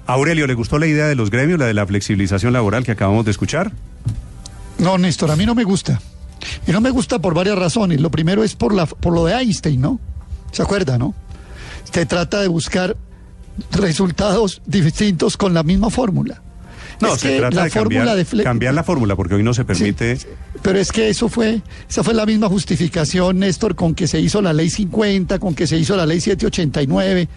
Aurelio, ¿le gustó la idea de los gremios, la de la flexibilización laboral que acabamos de escuchar? No, Néstor, a mí no me gusta. Y no me gusta por varias razones. Lo primero es por lo de Einstein, ¿no? ¿Se acuerda, no? Se trata de buscar resultados distintos con la misma fórmula. No, se trata de cambiar la fórmula, porque hoy no se permite... Sí, pero es que esa fue la misma justificación, Néstor, con que se hizo la ley 50, con que se hizo la ley 789.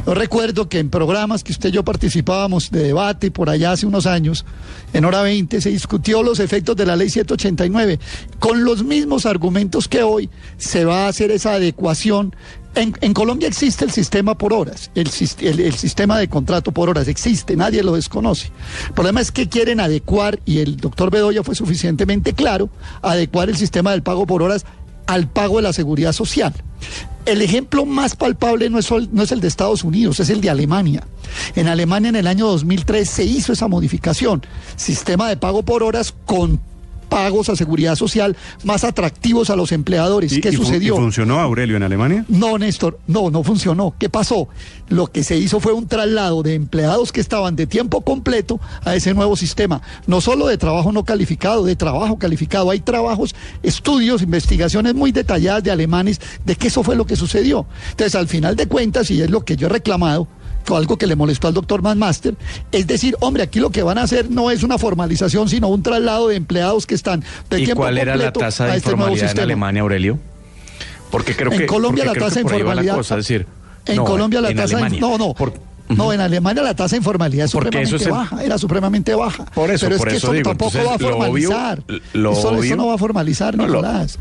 Yo recuerdo que en programas que usted y yo participábamos de debate por allá hace unos años, en Hora 20, se discutió los efectos de la ley 789. Con los mismos argumentos que hoy se va a hacer esa adecuación. En Colombia existe el sistema por horas, el sistema de contrato por horas existe, nadie lo desconoce. El problema es que quieren adecuar, y el doctor Bedoya fue suficientemente claro, adecuar el sistema del pago por horas al pago de la seguridad social. El ejemplo más palpable no es el de Estados Unidos, es el de Alemania. En Alemania en el año 2003 se hizo esa modificación, sistema de pago por horas con pagos a seguridad social más atractivos a los empleadores. ¿Qué sucedió? ¿Y funcionó, Aurelio, en Alemania? No, Néstor, no funcionó. ¿Qué pasó? Lo que se hizo fue un traslado de empleados que estaban de tiempo completo a ese nuevo sistema. No solo de trabajo no calificado, de trabajo calificado. Hay trabajos, estudios, investigaciones muy detalladas de alemanes de que eso fue lo que sucedió. Entonces, al final de cuentas, y es lo que yo he reclamado, algo que le molestó al doctor Manmaster, es decir, hombre, aquí lo que van a hacer no es una formalización, sino un traslado de empleados que están de tiempo completo. ¿Y cuál era la tasa de informalidad en Alemania, Aurelio? Porque creo que en Colombia la tasa de informalidad, Colombia la tasa en Alemania la tasa de informalidad es supremamente baja, era supremamente baja. Pero es que eso digo, tampoco va a formalizar. Eso no va a formalizar, Nicolás.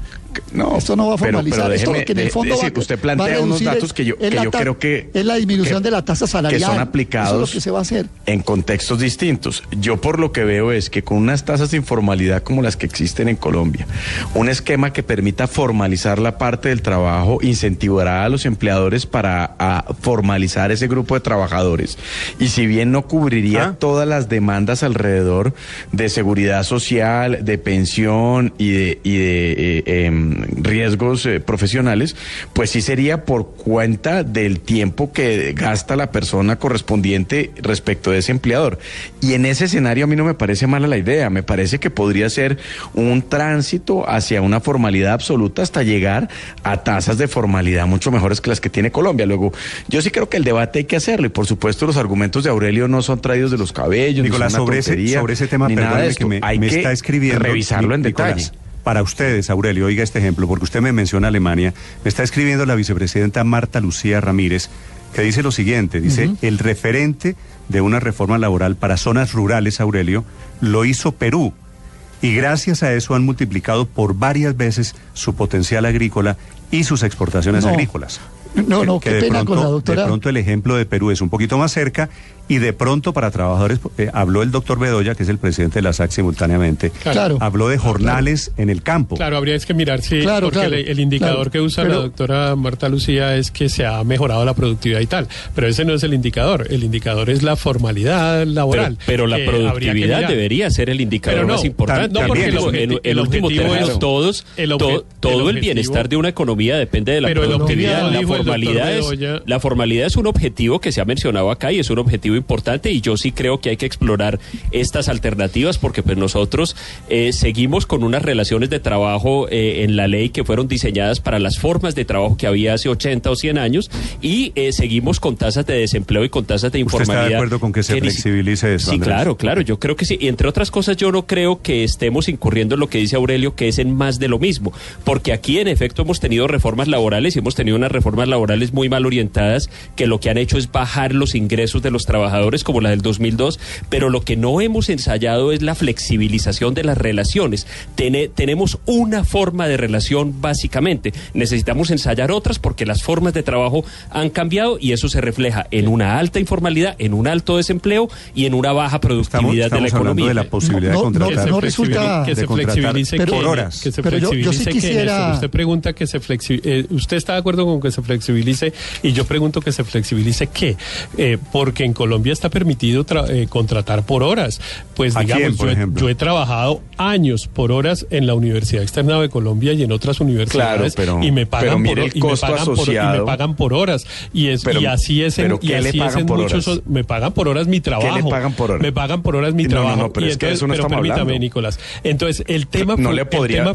Esto no va a formalizar. Pero esto que en el fondo usted plantea unos datos que yo creo que es la disminución de la tasa salarial, que son aplicados, eso es lo que se va a hacer en contextos distintos. Yo por lo que veo es que con unas tasas de informalidad como las que existen en Colombia, un esquema que permita formalizar la parte del trabajo incentivará a los empleadores para formalizar ese grupo de trabajadores, y si bien no cubriría todas las demandas alrededor de seguridad social, de pensión y de riesgos profesionales, pues sí sería por cuenta del tiempo que gasta la persona correspondiente respecto de ese empleador. Y en ese escenario a mí no me parece mala la idea, me parece que podría ser un tránsito hacia una formalidad absoluta hasta llegar a tasas de formalidad mucho mejores que las que tiene Colombia. Luego, yo sí creo que el debate hay que hacerlo, y por supuesto los argumentos de Aurelio no son traídos de los cabellos, Nicolás, sobre ese tema, perdóneme que me está escribiendo, revisarlo en detalle. Para ustedes, Aurelio, oiga este ejemplo, porque usted me menciona Alemania, me está escribiendo la vicepresidenta Marta Lucía Ramírez, que dice lo siguiente, dice, el referente de una reforma laboral para zonas rurales, Aurelio, lo hizo Perú, y gracias a eso han multiplicado por varias veces su potencial agrícola y sus exportaciones agrícolas. Qué pena con la doctora. De pronto el ejemplo de Perú es un poquito más cerca, y de pronto para trabajadores, habló el doctor Bedoya, que es el presidente de la SAC simultáneamente, habló de jornales en el campo. Claro, habría que mirar, porque el indicador que usa la doctora Marta Lucía es que se ha mejorado la productividad y tal, pero ese no es el indicador es la formalidad laboral. Pero la productividad debería ser el indicador más importante. No, porque el último término, todo el bienestar de una economía depende de la productividad. La formalidad es un objetivo que se ha mencionado acá y es un objetivo importante, y yo sí creo que hay que explorar estas alternativas, porque pues nosotros seguimos con unas relaciones de trabajo en la ley que fueron diseñadas para las formas de trabajo que había hace 80 o 100 años, y seguimos con tasas de desempleo y con tasas de informalidad. ¿Usted está de acuerdo con que se flexibilice eso, Sí, Andrés? claro, yo creo que sí, y entre otras cosas yo no creo que estemos incurriendo en lo que dice Aurelio, que es en más de lo mismo, porque aquí en efecto hemos tenido reformas laborales, y hemos tenido unas reformas laborales muy mal orientadas, que lo que han hecho es bajar los ingresos de los trabajadores, como la del 2002, pero lo que no hemos ensayado es la flexibilización de las relaciones. Tenemos una forma de relación básicamente, necesitamos ensayar otras porque las formas de trabajo han cambiado, y eso se refleja en una alta informalidad, en un alto desempleo y en una baja productividad de la economía. De la posibilidad de contratar. No resulta que se flexibilice por horas. Pero yo sí quisiera... Usted pregunta que se flexibilice. ¿Usted está de acuerdo con que se flexibilice flexibilice, y yo pregunto que se flexibilice ¿qué? Porque en Colombia está permitido contratar por horas. Pues digamos, yo he trabajado años por horas en la Universidad Externa de Colombia y en otras universidades, y me pagan por horas. Y así es en muchos. Me pagan por horas mi trabajo. ¿Qué le pagan por horas? Me pagan por horas mi trabajo. No, pero es que eso no estamos hablando. Permítame, Nicolás. Entonces, el tema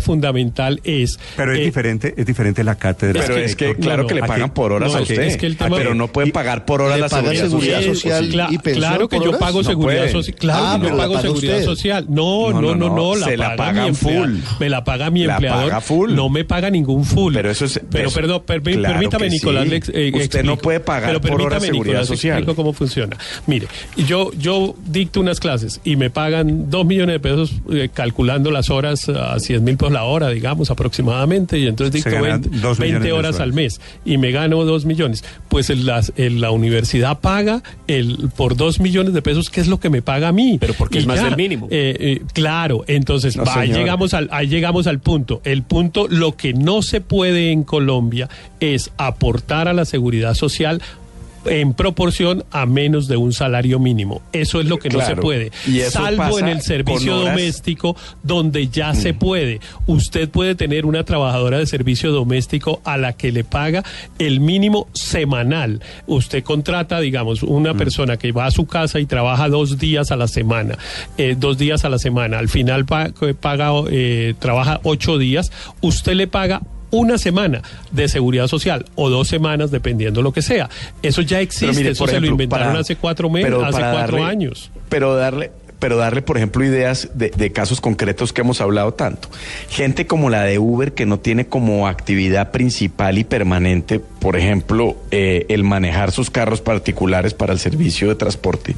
fundamental es... Pero es diferente la cátedra. Pero es que claro que le pagan por horas a usted. Es que el tema, pero no pueden pagar por horas la seguridad social y pensión. Claro que yo pago seguridad social. Claro que yo pago seguridad social. No. Se la pagan full. Me la paga mi empleador. No me paga ningún full. Pero eso es... Pero perdón, permítame, Nicolás. Usted no puede pagar por horas seguridad social. Explico cómo funciona. Mire, yo dicto unas clases y me pagan 2 millones de pesos calculando las horas a 100.000 pesos la hora, digamos, aproximadamente, y entonces dicto 20 horas al mes y me gano 2 millones. Pues la universidad paga por 2 millones de pesos, ¿qué es lo que me paga a mí? Pero porque es más del mínimo. Claro, entonces ahí llegamos al punto. El punto, lo que no se puede en Colombia es aportar a la seguridad social en proporción a menos de un salario mínimo. Eso es lo que no se puede. Salvo en el servicio doméstico, donde ya se puede. Usted puede tener una trabajadora de servicio doméstico a la que le paga el mínimo semanal. Usted contrata, digamos, una persona que va a su casa y trabaja 2 días a la semana. 2 días a la semana. Al final trabaja 8 días. Usted le paga una semana de seguridad social o 2 semanas, dependiendo lo que sea. Eso ya existe. Mire, eso se lo inventaron hace 4 años. Pero darle, por ejemplo, ideas de casos concretos que hemos hablado tanto. Gente como la de Uber, que no tiene como actividad principal y permanente, por ejemplo, el manejar sus carros particulares para el servicio de transporte,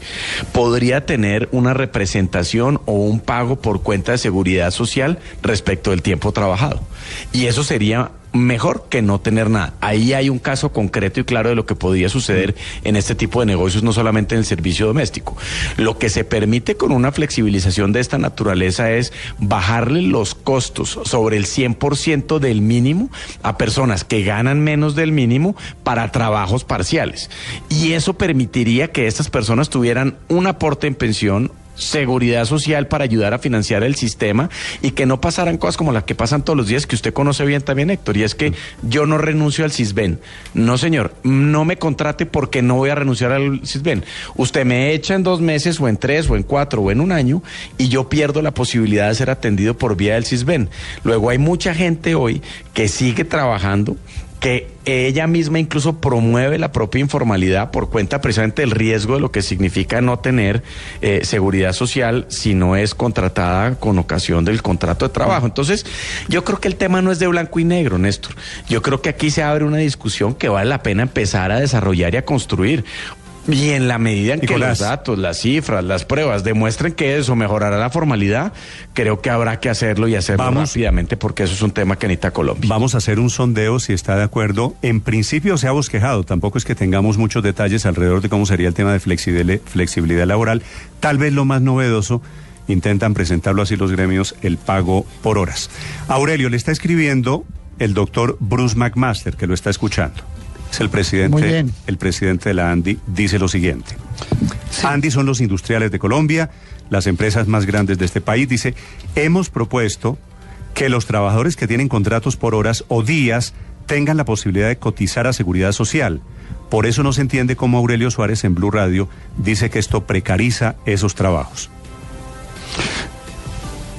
podría tener una representación o un pago por cuenta de seguridad social respecto del tiempo trabajado. Y eso sería mejor que no tener nada. Ahí hay un caso concreto y claro de lo que podría suceder en este tipo de negocios, no solamente en el servicio doméstico. Lo que se permite con una flexibilización de esta naturaleza es bajarle los costos sobre el 100% del mínimo a personas que ganan menos del mínimo para trabajos parciales. Y eso permitiría que estas personas tuvieran un aporte en pensión, seguridad social para ayudar a financiar el sistema y que no pasaran cosas como las que pasan todos los días, que usted conoce bien también, Héctor, y es que yo no renuncio al Sisbén. No, señor, no me contrate porque no voy a renunciar al Sisbén. Usted me echa en 2 meses o en 3 o en 4 o en 1 año y yo pierdo la posibilidad de ser atendido por vía del Sisbén. Luego hay mucha gente hoy que sigue trabajando, que ella misma incluso promueve la propia informalidad por cuenta precisamente del riesgo de lo que significa no tener seguridad social si no es contratada con ocasión del contrato de trabajo. Entonces, yo creo que el tema no es de blanco y negro, Néstor. Yo creo que aquí se abre una discusión que vale la pena empezar a desarrollar y a construir. Y en la medida en que los datos, las cifras, las pruebas demuestren que eso mejorará la formalidad, creo que habrá que hacerlo y hacerlo rápidamente, porque eso es un tema que necesita Colombia. Vamos a hacer un sondeo si está de acuerdo. En principio se ha bosquejado, tampoco es que tengamos muchos detalles alrededor de cómo sería el tema de flexibilidad laboral. Tal vez lo más novedoso, intentan presentarlo así los gremios, el pago por horas. Aurelio, le está escribiendo el doctor Bruce McMaster, que lo está escuchando. Es el presidente de la ANDI, dice lo siguiente. Sí. ANDI son los industriales de Colombia, las empresas más grandes de este país. Dice, hemos propuesto que los trabajadores que tienen contratos por horas o días tengan la posibilidad de cotizar a seguridad social. Por eso no se entiende cómo Aurelio Suárez en Blue Radio dice que esto precariza esos trabajos.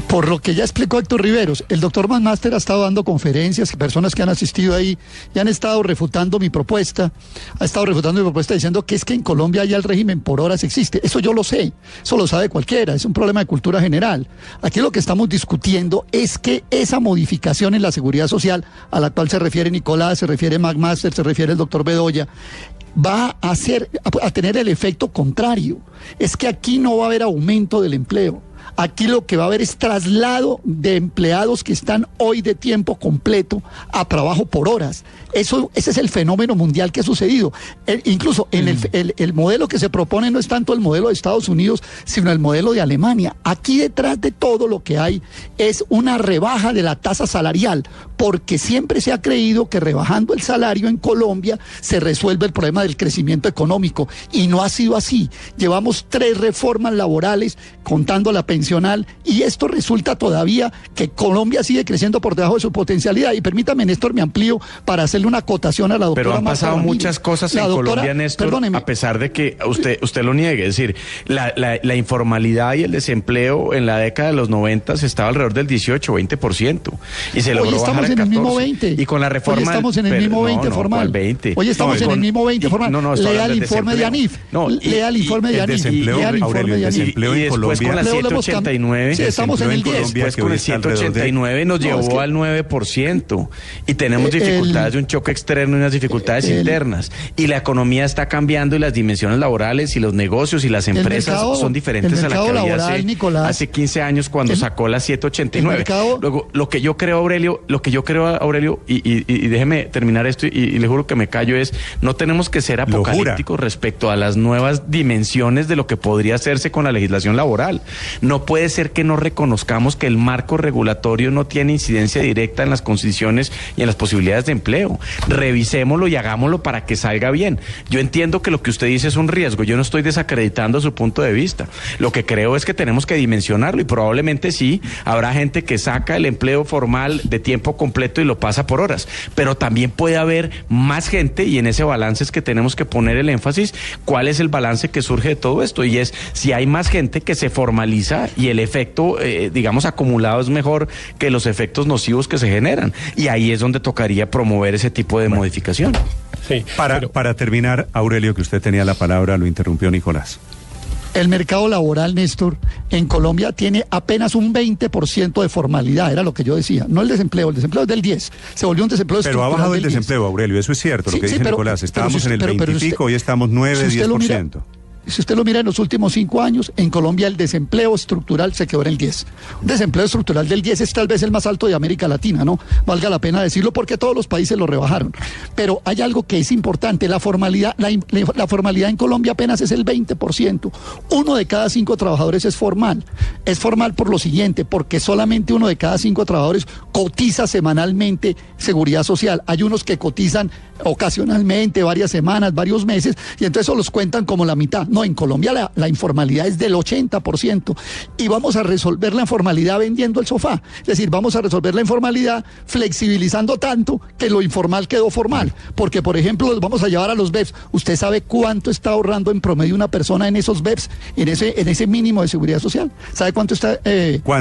Por lo que ya explicó Héctor Riveros, el doctor McMaster ha estado dando conferencias, personas que han asistido ahí y han estado refutando mi propuesta, diciendo que es que en Colombia ya el régimen por horas existe. Eso yo lo sé, eso lo sabe cualquiera, es un problema de cultura general. Aquí lo que estamos discutiendo es que esa modificación en la seguridad social, a la cual se refiere Nicolás, se refiere McMaster, se refiere el doctor Bedoya, va a tener el efecto contrario. Es que aquí no va a haber aumento del empleo. Aquí lo que va a haber es traslado de empleados que están hoy de tiempo completo a trabajo por horas. Ese es el fenómeno mundial que ha sucedido. Incluso en el modelo que se propone no es tanto el modelo de Estados Unidos, sino el modelo de Alemania. Aquí detrás de todo lo que hay es una rebaja de la tasa salarial, porque siempre se ha creído que rebajando el salario en Colombia se resuelve el problema del crecimiento económico, y no ha sido así. Llevamos 3 reformas laborales, contando la pensional, y esto resulta todavía que Colombia sigue creciendo por debajo de su potencialidad. Y permítame, Néstor, me amplío para hacerle una acotación a la doctora. Pero han pasado muchas cosas en Colombia, Néstor, perdóneme, a pesar de que usted lo niegue. Es decir, la informalidad y el desempleo en la década de los 90 estaba alrededor del 18-20%, y se logró bajar a 14%. El mismo 20. Y con la reforma... Hoy estamos en el mismo 20 formal. 20. Hoy estamos en el mismo 20 formal. Lea el informe de ANIF. Lea el informe de ANIF. El desempleo en después Colombia... con la 789... Sí, estamos en el 10. Después con el 189 nos llevó al 9%. Y tenemos dificultades de un choque externo y unas dificultades internas. Y la economía está cambiando, y las dimensiones laborales y los negocios y las empresas son diferentes a la que había hace 15 años cuando sacó la 789. Luego, lo que yo creo, Aurelio, y déjeme terminar esto, y le juro que me callo, es: no tenemos que ser apocalípticos respecto a las nuevas dimensiones de lo que podría hacerse con la legislación laboral. No puede ser que no reconozcamos que el marco regulatorio no tiene incidencia directa en las condiciones y en las posibilidades de empleo. Revisémoslo y hagámoslo para que salga bien. Yo entiendo que lo que usted dice es un riesgo, yo no estoy desacreditando su punto de vista. Lo que creo es que tenemos que dimensionarlo, y probablemente sí, habrá gente que saca el empleo formal de tiempo completo y lo pasa por horas, pero también puede haber más gente, y en ese balance es que tenemos que poner el énfasis. ¿Cuál es el balance que surge de todo esto? Y es, si hay más gente que se formaliza, y el efecto, digamos, acumulado es mejor que los efectos nocivos que se generan, y ahí es donde tocaría promover ese tipo de modificación. Sí, para terminar, Aurelio, que usted tenía la palabra, lo interrumpió Nicolás. El mercado laboral, Néstor, en Colombia tiene apenas un 20% de formalidad, era lo que yo decía. No el desempleo es del 10%. Se volvió un desempleo estructural. Pero ha bajado el desempleo, Aurelio, eso es cierto, lo que dice Nicolás. Estábamos en el 20 y pico, hoy estamos 9-10%. Si usted lo mira en los últimos 5 años, en Colombia el desempleo estructural se quedó en el 10. Un desempleo estructural del 10 es tal vez el más alto de América Latina, ¿no? Valga la pena decirlo, porque todos los países lo rebajaron. Pero hay algo que es importante: la formalidad en Colombia apenas es el 20%. 1 de cada 5 trabajadores es formal. Es formal por lo siguiente, porque solamente 1 de cada 5 trabajadores cotiza semanalmente seguridad social. Hay unos que cotizan ocasionalmente, varias semanas, varios meses, y entonces eso los cuentan como la mitad. No, en Colombia la informalidad es del 80%, y vamos a resolver la informalidad vendiendo el sofá. Es decir, vamos a resolver la informalidad flexibilizando tanto que lo informal quedó formal. Porque, por ejemplo, los vamos a llevar a los BEPS. ¿Usted sabe cuánto está ahorrando en promedio una persona en esos BEPS, en ese mínimo de seguridad social? ¿Sabe cuánto está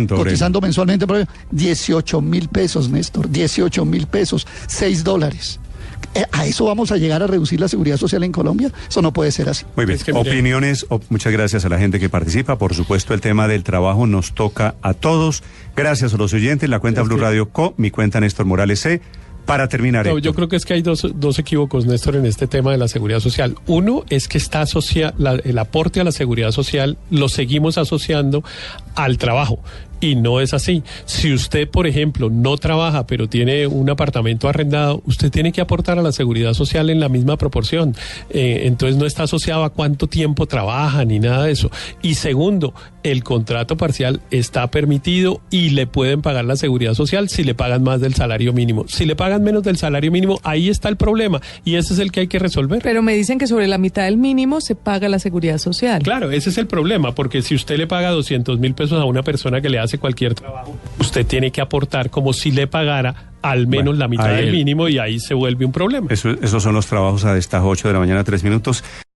cotizando mensualmente? 18,000 pesos, Néstor. 18,000 pesos, $6. ¿A eso vamos a llegar a reducir la seguridad social en Colombia? Eso no puede ser así. Muy bien, opiniones, muchas gracias a la gente que participa. Por supuesto, el tema del trabajo nos toca a todos. Gracias a los oyentes, la cuenta Blue Radio Co, mi cuenta Néstor Morales C. Para terminar, yo creo que es que hay dos equívocos, Néstor, en este tema de la seguridad social. Uno es que está el aporte a la seguridad social lo seguimos asociando al trabajo, y no es así. Si usted, por ejemplo, no trabaja pero tiene un apartamento arrendado, usted tiene que aportar a la seguridad social en la misma proporción. Entonces no está asociado a cuánto tiempo trabaja ni nada de eso. Y segundo, el contrato parcial está permitido y le pueden pagar la seguridad social si le pagan más del salario mínimo. Si le pagan menos del salario mínimo, ahí está el problema, y ese es el que hay que resolver. Pero me dicen que sobre la mitad del mínimo se paga la seguridad social. Claro, ese es el problema, porque si usted le paga 200,000 pesos a una persona que le hace cualquier trabajo, usted tiene que aportar como si le pagara al menos la mitad del mínimo, y ahí se vuelve un problema. Esos son los trabajos a destajo, 8 de la mañana, 3 minutos.